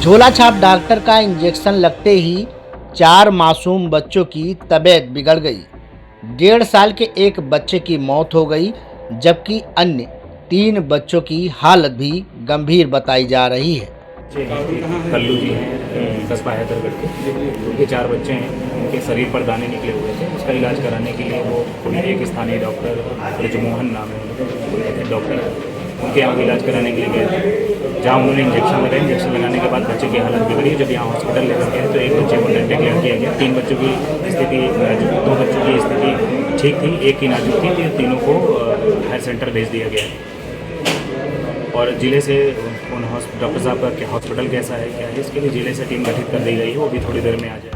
झोला छाप डॉक्टर का इंजेक्शन लगते ही 4 मासूम बच्चों की तबीयत बिगड़ गई। 1.5 साल के एक बच्चे की मौत हो गई, जबकि अन्य 3 बच्चों की हालत भी गंभीर बताई जा रही है। कल्लू जी हैं कस्बा हैदरगढ़ के, उनके 4 बच्चे हैं, उनके शरीर पर दाने निकले हुए थे। उसका इलाज कराने के लिए वो एक स्थानीय डॉक्टर ब्रजमोहन नाम है डॉक्टर है, उनके यहाँ इलाज कराने के लिए गए थे, जहाँ उन्होंने इंजेक्शन लगाया। इंजेक्शन लगाने के बाद बच्चे की हालत बिगड़ी। जब यहाँ हॉस्पिटल लेकर गए तो एक बच्चे को डिक्लेयर किया गया। 3 बच्चों की स्थिति नाजुक, 2 बच्चों की स्थिति ठीक थी, एक की नाजुक थी, तो तीनों को हेल्थ सेंटर भेज दिया गया। और ज़िले से उन डॉक्टर साहब का हॉस्पिटल कैसा है क्या है, इसके लिए ज़िले से टीम गठित कर दी गई है, वो भी थोड़ी देर में आ जाए।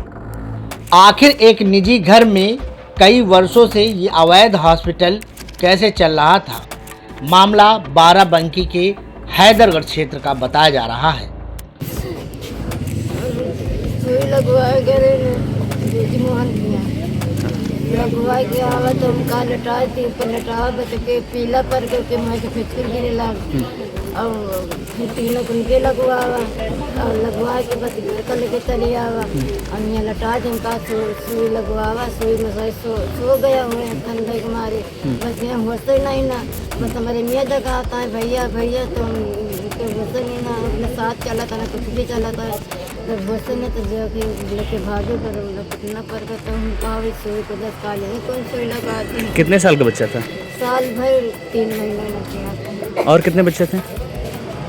आखिर एक निजी घर में कई वर्षों से ये अवैध हॉस्पिटल कैसे चल रहा था? मामला बाराबंकी के हैदरगढ़ क्षेत्र का बताया जा रहा है। लगवा के आवा तो उनका लटाए थी, ऊपर लटावा बच के पीला पर के मैं तो फिर गिरे लग और फिर तीनों को उनके लगवावा और लगवा के बस घर लेके चली आवा और यहाँ लटा जिनका सुई लगवावा। सुई में सो गया हुए ठंडे के मारे, बस यहाँ होते नहीं ना। बस हमारे मियाँ जगह आता है भैया भैया, तो होते नहीं ना, अपने साथ चला था ना कुछ भी चला था। जब होते नहीं तो जो लेके भागे पर पटना पर तो हम कहा सुई को 10 साल ही कौन सुई लगाती। कितने साल का बच्चा था? साल भर 3 महीने में किया। और कितने बच्चे थे?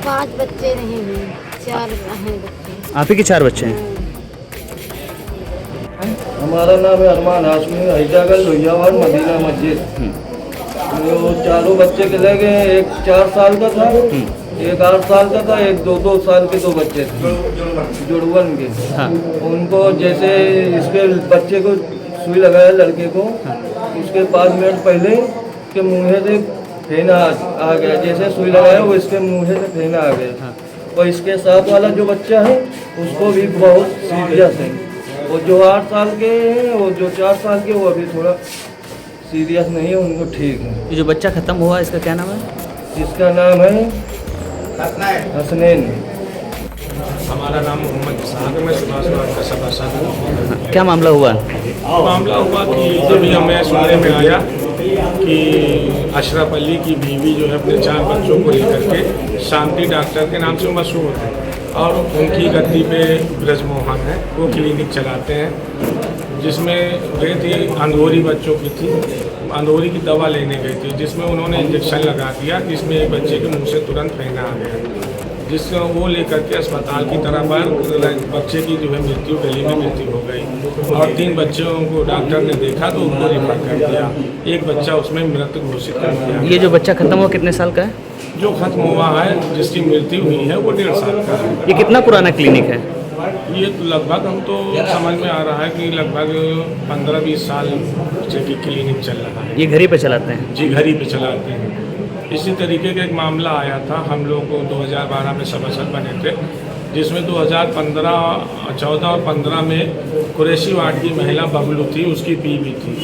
5 बच्चे नहीं हैं, 4 हैं बच्चे। आप ही के 4 बच्चे हैं? हमारा नाम है अरमान हाशमी, हैदरगढ़ लोहियावाड़ मदीना मस्जिद। वो चारों बच्चे के लगे, एक 4 साल का था, एक 8 साल का था, एक 2 साल के 2 बच्चे थे जुड़वन के। हाँ। उनको जैसे इसके बच्चे को सुई लगाया लड़के को, उसके 5 मिनट पहले के मुँह से फेना आ गया। जैसे सुई लगाया वो इसके मुँह से फेना आ गया। हाँ। और इसके साथ वाला जो बच्चा है उसको भी बहुत सीरियस है। और जो 8 साल के हैं और जो 4 साल के वो अभी थोड़ा सीरियस नहीं है, उनको ठीक है। ये जो बच्चा खत्म हुआ इसका क्या नाम है? इसका नाम है हसनैन। हमारा नाम मोहम्मद साहब, मैं सुभाष का सभासद हूँ। क्या मामला हुआ? मामला हुआ कि जब हमें सुनने में आया कि अशरफ अली की बीवी जो है अपने 4 बच्चों को लेकर के शांति डॉक्टर के नाम से मशहूर है और उनकी गद्दी पे ब्रजमोहन है, वो क्लिनिक चलाते हैं, जिसमेमें गई थी अंधोरी बच्चों की थी, अंधोरी की दवा लेने गई थी, जिसमें उन्होंने इंजेक्शन लगा दिया, जिसमें एक बच्चे के मुंह से तुरंत फेना आ गया, जिससे वो लेकर के अस्पताल की तरफ बच्चे की जो है मृत्यु गली में मृत्यु हो गई। और 3 बच्चों को डॉक्टर ने देखा तो उनको रिफर कर दिया, एक बच्चा उसमें मृत घोषित कर दिया। ये जो बच्चा खत्म हुआ कितने साल का है? जो खत्म हुआ है, जिसकी मृत्यु हुई है, वो 1.5 साल का है। ये कितना पुराना क्लिनिक है? ये तो लगभग हम तो समझ में आ रहा है कि लगभग 15-20 साल से की क्लिनिक चल रहा है। ये घर ही पे चलाते हैं? जी, घर ही पे चलाते हैं। इसी तरीके का एक मामला आया था, हम लोग 2012 में सभासद बने थे, जिसमें 2015, 14 और 15 में कुरैशी वार्ड की महिला बबलू थी, उसकी बीवी थी,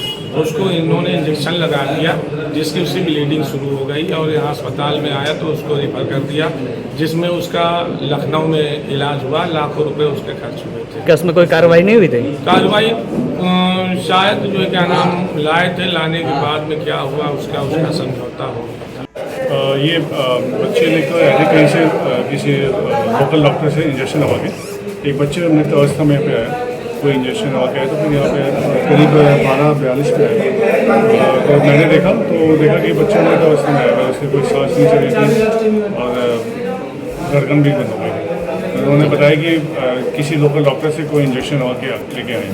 उसको इन्होंने इंजेक्शन लगा दिया, जिसकी उसकी ब्लीडिंग शुरू हो गई और यहाँ अस्पताल में आया तो उसको रेफर कर दिया, जिसमें उसका लखनऊ में इलाज हुआ, लाखों रुपए उसके खर्च हुए थे। क्या उसमें कोई कार्रवाई नहीं हुई थी? कार्रवाई शायद जो है क्या नाम लाए थे, लाने के बाद में क्या हुआ उसका समझौता हो गया। ये बच्चे ने तो ऐसे कहीं से किसी लोकल डॉक्टर से इंजेक्शन लगा के एक बच्चे मृत अवस्था में यहाँ पे आया, कोई इंजेक्शन लगा के आया, तो फिर यहाँ पे करीब 12:42 पे आया। तो मैंने देखा कि बच्चा मृत अवस्था में आया, उससे कोई सांस नहीं चली थी और धड़कन भी बंद हो गई। उन्होंने बताया कि किसी लोकल डॉक्टर से कोई इंजेक्शन लगा के लेके आए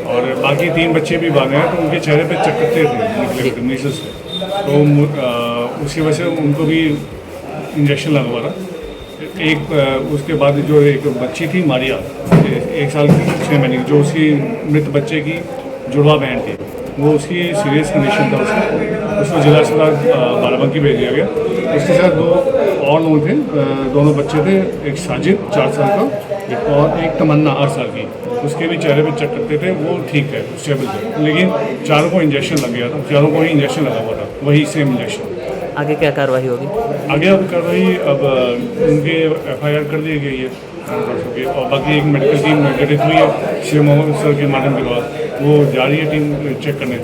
और बाकी 3 बच्चे भी बांधे हैं, तो उनके चेहरे पे चक्कते निकले थे मीसल्स से, तो उसकी वजह से उनको भी इंजेक्शन लगवा था। एक उसके बाद जो एक बच्ची थी मारिया, 1 साल 6 महीने की, जो उसकी मृत बच्चे की जुड़वा बहन थी, वो उसकी सीरियस कंडीशन था, उसको जिला अस्पताल बाराबंकी भेज दिया गया। उसके साथ 2 और लोग थे, दोनों बच्चे थे, एक साजिद 4 साल का और एक तमन्ना 8 साल की, उसके भी चेहरे पे चक्करते थे, वो ठीक है, स्टेबल थे, लेकिन चारों को इंजेक्शन लग गया था, चारों को ही इंजेक्शन लगा हुआ था, वही सेम इंजेक्शन। आगे क्या कार्रवाई होगी? आगे अब कार्रवाई अब उनके FIR कर दी गई है। डॉक्टर की, और बाकी एक मेडिकल टीम गठित हुई है सीएम सर के माध्यम के बाद, वो जा रही है टीम चेक करने।